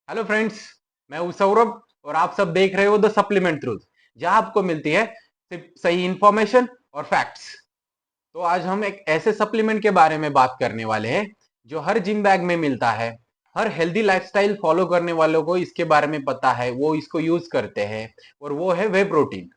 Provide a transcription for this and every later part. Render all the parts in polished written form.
Hello friends, मैं हूं सौरभ और आप सब देख रहे हो द सप्लीमेंट ट्रूथ, जहां आपको मिलती है सिर्फ सही इंफॉर्मेशन और फैक्ट्स। तो आज हम एक ऐसे सप्लीमेंट के बारे में बात करने वाले हैं जो हर जिम बैग में मिलता है। हर हेल्दी लाइफस्टाइल फॉलो करने वालों को इसके बारे में पता है, वो इसको यूज करते हैं और वो है वे प्रोटीन।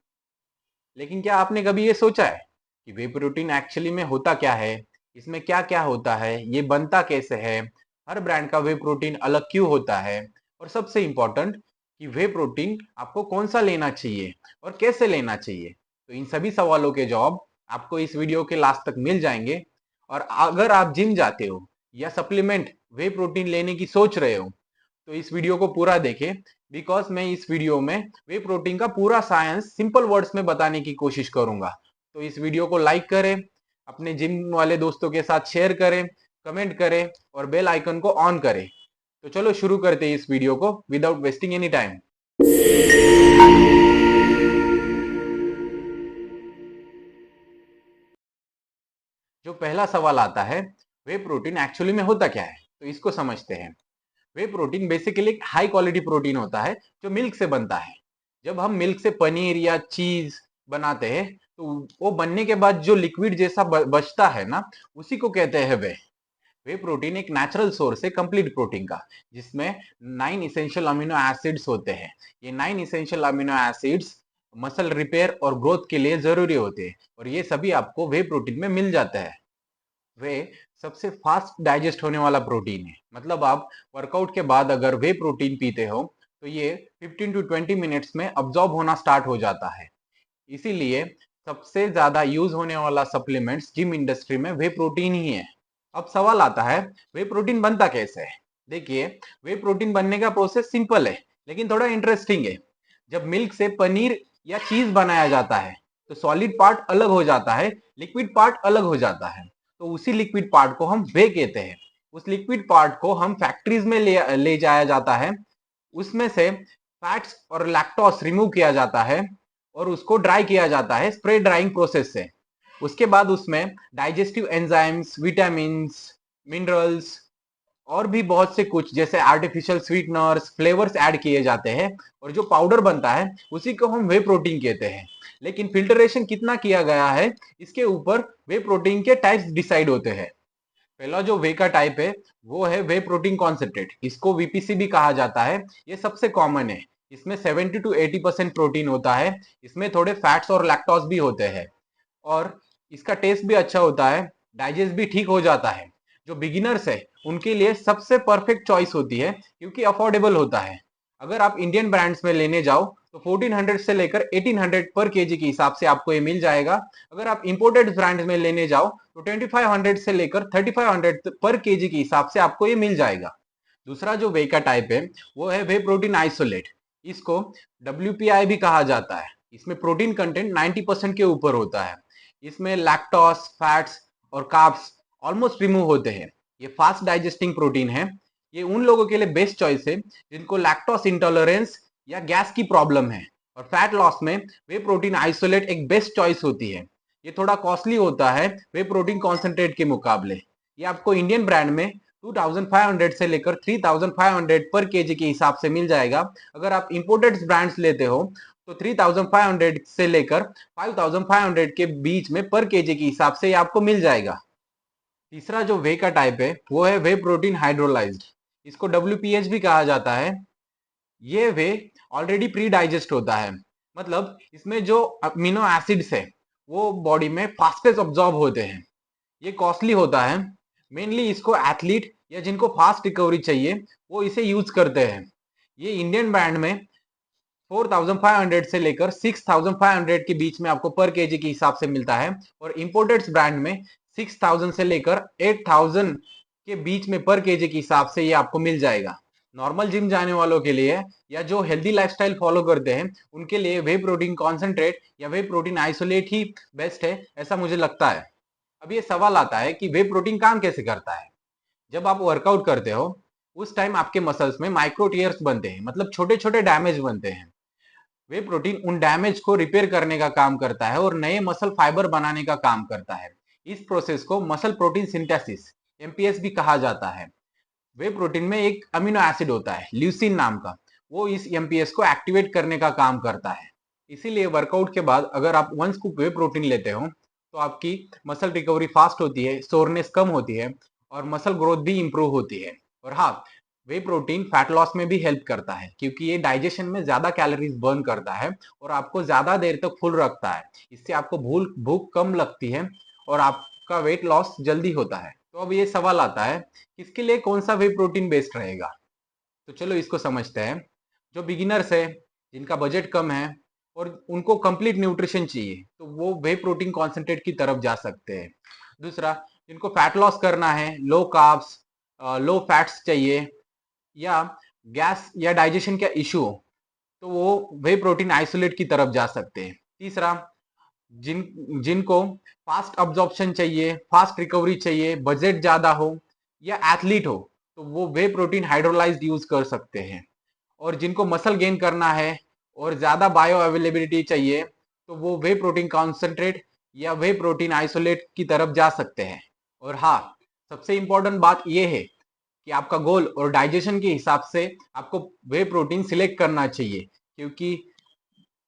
लेकिन क्या आपने कभी ये सोचा है कि वे प्रोटीन एक्चुअली में होता क्या है? इसमें क्या क्या होता है, ये बनता कैसे है, हर ब्रांड का वे प्रोटीन अलग क्यों होता है, और सबसे इंपॉर्टेंट कि वे प्रोटीन आपको कौन सा लेना चाहिए और कैसे लेना चाहिए। तो इन सभी सवालों के जवाब आपको इस वीडियो के लास्ट तक मिल जाएंगे। और अगर आप जिम जाते हो या सप्लीमेंट वे प्रोटीन लेने की सोच रहे हो तो इस वीडियो को पूरा देखें, बिकॉज मैं इस वीडियो में वे प्रोटीन का पूरा साइंस सिंपल वर्ड्स में बताने की कोशिश करूंगा। तो इस वीडियो को लाइक करें, अपने जिम वाले दोस्तों के साथ शेयर करें, कमेंट करें और बेल आइकन को ऑन करें। तो चलो शुरू करते हैं इस वीडियो को विदाउट वेस्टिंग एनी टाइम। जो पहला सवाल आता है, वे प्रोटीन एक्चुअली में होता क्या है, तो इसको समझते हैं। वे प्रोटीन बेसिकली एक हाई क्वालिटी प्रोटीन होता है जो मिल्क से बनता है। जब हम मिल्क से पनीर या चीज बनाते हैं तो वो बनने के बाद जो लिक्विड जैसा बचता है ना, उसी को कहते हैं वे। वे प्रोटीन एक नेचुरल सोर्स है कंप्लीट प्रोटीन का, जिसमें 9 इसेंशियल अमीनो एसिड्स होते हैं। ये 9 essential amino acids muscle repair और ग्रोथ के लिए जरूरी होते हैं और ये सभी आपको वे प्रोटीन में मिल जाता है। वे सबसे फास्ट डाइजेस्ट होने वाला प्रोटीन है, मतलब आप वर्कआउट के बाद अगर वे प्रोटीन पीते हो तो ये 15 टू 20 मिनट्स में अब्जॉर्ब होना स्टार्ट हो जाता है। इसीलिए सबसे ज्यादा यूज होने वाला सप्लीमेंट्स जिम इंडस्ट्री में वे प्रोटीन ही है। अब सवाल आता है, वे प्रोटीन बनता कैसे है? देखिए, वे प्रोटीन बनने का प्रोसेस सिंपल है लेकिन थोड़ा इंटरेस्टिंग है। जब मिल्क से पनीर या चीज बनाया जाता है तो सॉलिड पार्ट अलग हो जाता है, लिक्विड पार्ट अलग हो जाता है। तो उसी लिक्विड पार्ट को हम वे कहते हैं। उस लिक्विड पार्ट को हम फैक्ट्रीज में ले जाया जाता है। उसमें से फैट्स और लैक्टोस रिमूव किया जाता है और उसको ड्राई किया जाता है स्प्रे ड्राइंग प्रोसेस से। उसके बाद उसमें डाइजेस्टिव एंजाइम्स, विटामिन्स, मिनरल्स और भी बहुत से कुछ जैसे आर्टिफिशियल स्वीटनर्स, फ्लेवर्स ऐड किए जाते हैं और जो पाउडर बनता है उसी को हम वे प्रोटीन कहते हैं। लेकिन फिल्टरेशन कितना किया गया है, इसके ऊपर वे प्रोटीन के टाइप्स डिसाइड होते हैं। पहला जो वे का टाइप है वो है वे प्रोटीन कॉन्सेंट्रेट, इसको वीपीसी भी कहा जाता है। ये सबसे कॉमन है। इसमें 70 टू 80% प्रोटीन होता है। इसमें थोड़े फैट्स और लैक्टोज भी होते हैं और इसका टेस्ट भी अच्छा होता है, डाइजेस्ट भी ठीक हो जाता है। जो बिगिनर्स है उनके लिए सबसे परफेक्ट चॉइस होती है क्योंकि अफोर्डेबल होता है। अगर आप इंडियन ब्रांड्स में लेने जाओ तो 1400 से लेकर 1800 पर केजी के हिसाब से आपको ये मिल जाएगा। अगर आप इंपोर्टेड ब्रांड में लेने जाओ तो 2500 से लेकर 3500 पर केजी के हिसाब से आपको ये मिल जाएगा। दूसरा जो वे का टाइप है वो है वे प्रोटीन आइसोलेट। इसको WPI भी कहा जाता है। इसमें प्रोटीन कंटेंट 90% के ऊपर होता है। इसमें लैक्टोस, फैट्स और कार्ब्स ऑलमोस्ट रिमूव होते हैं। ये फास्ट डाइजेस्टिंग प्रोटीन है। ये उन लोगों के लिए बेस्ट चॉइस है जिनको लैक्टोस इंटॉलरेंस या गैस की प्रॉब्लम है। और फैट लॉस में वे प्रोटीन आइसोलेट एक बेस्ट चॉइस होती है। ये थोड़ा कॉस्टली होता है वे प्रोटीन कॉन्सेंट्रेट के मुकाबले। ये आपको इंडियन ब्रांड में 2500 से लेकर 3500 पर केजी के हिसाब से मिल जाएगा। अगर आप इंपोर्टेड ब्रांड्स लेते हो तो 3500 से लेकर 5500 के बीच में पर केजी के हिसाब से ये आपको मिल जाएगा। तीसरा जो वे का टाइप है वो है वे प्रोटीन हाइड्रोलाइज्ड। इसको WPH भी कहा जाता है। ये वे ऑलरेडी प्री डाइजेस्ट होता है, मतलब इसमें जो अमीनो एसिड्स है वो बॉडी में फास्टेस्ट ऑब्जॉर्ब होते हैं। ये कॉस्टली होता है। मेनली इसको एथलीट या जिनको फास्ट रिकवरी चाहिए वो इसे यूज करते हैं। ये इंडियन ब्रांड में 4500 से लेकर 6500 के बीच में आपको पर केजी के हिसाब से मिलता है और इंपोर्टेड ब्रांड में 6000 से लेकर 8000 के बीच में पर केजी के हिसाब से ये आपको मिल जाएगा। नॉर्मल जिम जाने वालों के लिए या जो हेल्दी लाइफस्टाइल फॉलो करते हैं उनके लिए वे प्रोटीन कॉन्सेंट्रेट या वे प्रोटीन आइसोलेट ही बेस्ट है, ऐसा मुझे लगता है। अब ये सवाल आता है कि वे प्रोटीन काम कैसे करता है। जब आप वर्कआउट करते हो उस टाइम आपके मसल्स में माइक्रो टीयर्स बनते हैं, मतलब छोटे छोटे डैमेज बनते हैं। वे प्रोटीन उन डैमेज को रिपेयर करने का काम करता है और नए मसल फाइबर बनाने का काम करता है। इस प्रोसेस को मसल प्रोटीन सिंथेसिस MPS भी कहा जाता है। वे प्रोटीन में एक अमीनो एसिड होता है ल्यूसिन नाम का, वो इस एमपीएस को एक्टिवेट करने का काम करता है। इसीलिए वर्कआउट के बाद अगर आप 1 स्कूप वे प्रोटीन लेते हो तो आपकी मसल रिकवरी फास्ट होती है, सोरनेस कम होती है और मसल ग्रोथ भी इंप्रूव होती है। और हाँ, वे प्रोटीन फैट लॉस में भी हेल्प करता है क्योंकि ये डाइजेशन में ज्यादा कैलोरीज बर्न करता है और आपको ज्यादा देर तक फुल रखता है। इससे आपको भूख कम लगती है और आपका वेट लॉस जल्दी होता है। तो अब ये सवाल आता है, इसके लिए कौन सा वे प्रोटीन बेस्ट रहेगा? तो चलो इसको समझते हैं। जो बिगिनर्स है, जिनका बजट कम है और उनको कंप्लीट न्यूट्रिशन चाहिए, तो वो वे प्रोटीन कॉन्सेंट्रेट की तरफ जा सकते हैं। दूसरा, जिनको फैट लॉस करना है, लो कार्ब्स, लो फैट्स चाहिए या गैस या डाइजेशन का इशू हो, तो वो वे प्रोटीन आइसोलेट की तरफ जा सकते हैं। तीसरा, जिनको फास्ट अब्जॉर्प्शन चाहिए, फास्ट रिकवरी चाहिए, बजट ज्यादा हो या एथलीट हो, तो वो वे प्रोटीन हाइड्रोलाइज्ड यूज कर सकते हैं। और जिनको मसल गेन करना है और ज्यादा बायो अवेलेबिलिटी चाहिए, तो वो वे प्रोटीन कॉन्सेंट्रेट या वे प्रोटीन आइसोलेट की तरफ जा सकते हैं। और हाँ, सबसे इंपॉर्टेंट बात यह है कि आपका गोल और डाइजेशन के हिसाब से आपको वे प्रोटीन सिलेक्ट करना चाहिए, क्योंकि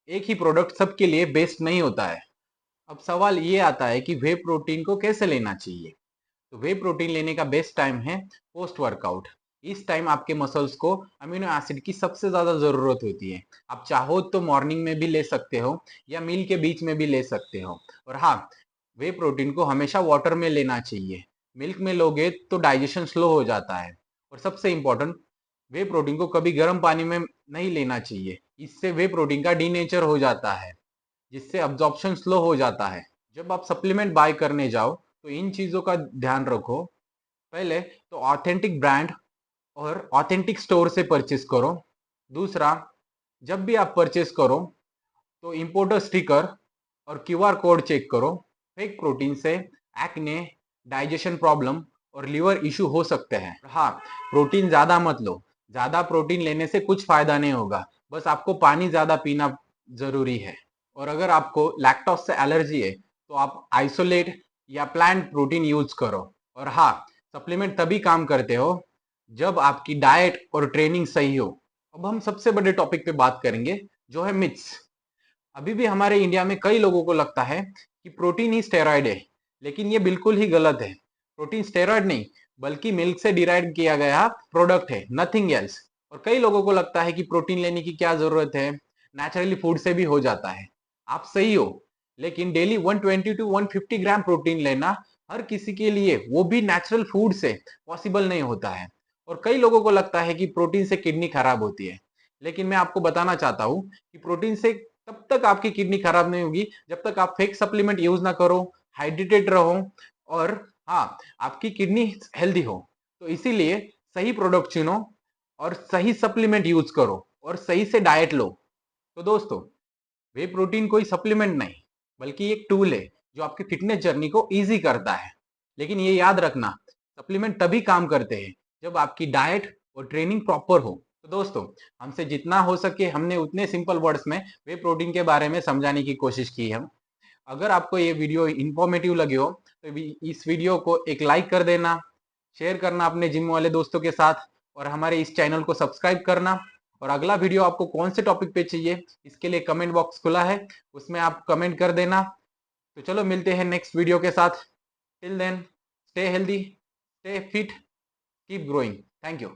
एक ही प्रोडक्ट सबके लिए बेस्ट नहीं होता है। अब सवाल ये आता है कि वे प्रोटीन को कैसे लेना चाहिए? तो वे प्रोटीन लेने का बेस्ट टाइम है पोस्ट वर्कआउट। इस टाइम आपके मसल्स को अमीनो एसिड की सबसे ज्यादा जरूरत होती है। आप चाहो तो मॉर्निंग में भी ले सकते हो या मील के बीच में भी ले सकते हो। और हाँ, वे प्रोटीन को हमेशा वाटर में लेना चाहिए। मिल्क में लोगे तो डाइजेशन स्लो हो जाता है। और सबसे इंपॉर्टेंट, वे प्रोटीन को कभी गर्म पानी में नहीं लेना चाहिए, इससे वे प्रोटीन का डीनेचर हो जाता है, जिससे अब्जॉर्प्शन स्लो हो जाता है। जब आप सप्लीमेंट बाय करने जाओ तो इन चीजों का ध्यान रखो। पहले तो ऑथेंटिक ब्रांड और ऑथेंटिक स्टोर से परचेस करो। दूसरा, जब भी आप परचेस करो तो इंपोर्टर स्टिकर और क्यूआर कोड चेक करो। फेक प्रोटीन से एक्ने, डाइजेशन प्रॉब्लम और लिवर इशू हो सकते हैं। हाँ, प्रोटीन ज्यादा मत लो। ज्यादा प्रोटीन लेने से कुछ फायदा नहीं होगा, बस आपको पानी ज्यादा पीना जरूरी है। और अगर आपको लैक्टोज से एलर्जी है तो आप आइसोलेट या प्लांट प्रोटीन यूज करो। और हाँ, सप्लीमेंट तभी काम करते हो जब आपकी डाइट और ट्रेनिंग सही हो। अब हम सबसे बड़े टॉपिक पे बात करेंगे, जो है मिथ्स। अभी भी हमारे इंडिया में कई लोगों को लगता है कि प्रोटीन ही स्टेरॉइड है, लेकिन ये बिल्कुल ही गलत है। प्रोटीन स्टेरॉइड नहीं, बल्कि मिल्क से डिराइव किया गया प्रोडक्ट है, नथिंग एल्स। और कई लोगों को लगता है कि प्रोटीन लेने की क्या जरूरत है, नेचुरली फूड से भी हो जाता है। आप सही हो, लेकिन डेली 120 टू 150 ग्राम प्रोटीन लेना हर किसी के लिए, वो भी नेचुरल फूड से, पॉसिबल नहीं होता है। और कई लोगों को लगता है कि प्रोटीन से किडनी खराब होती है, लेकिन मैं आपको बताना चाहता हूं कि प्रोटीन से तब तक आपकी किडनी खराब नहीं होगी जब तक आप फेक सप्लीमेंट यूज ना करो, हाइड्रेटेड रहो और हाँ, आपकी किडनी हेल्दी हो। तो इसीलिए सही प्रोडक्ट चुनो और सही सप्लीमेंट यूज करो और सही से डाइट लो। तो दोस्तों, वे प्रोटीन कोई सप्लीमेंट नहीं, बल्कि एक टूल है जो आपकी फिटनेस जर्नी को इजी करता है। लेकिन ये याद रखना, सप्लीमेंट तभी काम करते हैं जब आपकी डाइट और ट्रेनिंग प्रॉपर हो। तो दोस्तों, हमसे जितना हो सके हमने उतने सिंपल वर्ड्स में वे प्रोटीन के बारे में समझाने की कोशिश की है। अगर आपको ये वीडियो इंफॉर्मेटिव लगे हो तो इस वीडियो को एक लाइक कर देना, शेयर करना अपने जिम वाले दोस्तों के साथ और हमारे इस चैनल को सब्सक्राइब करना। और अगला वीडियो आपको कौन से टॉपिक पे चाहिए, इसके लिए कमेंट बॉक्स खुला है, उसमें आप कमेंट कर देना। तो चलो मिलते हैं नेक्स्ट वीडियो के साथ। Till then, stay healthy, stay fit, keep growing. Thank you.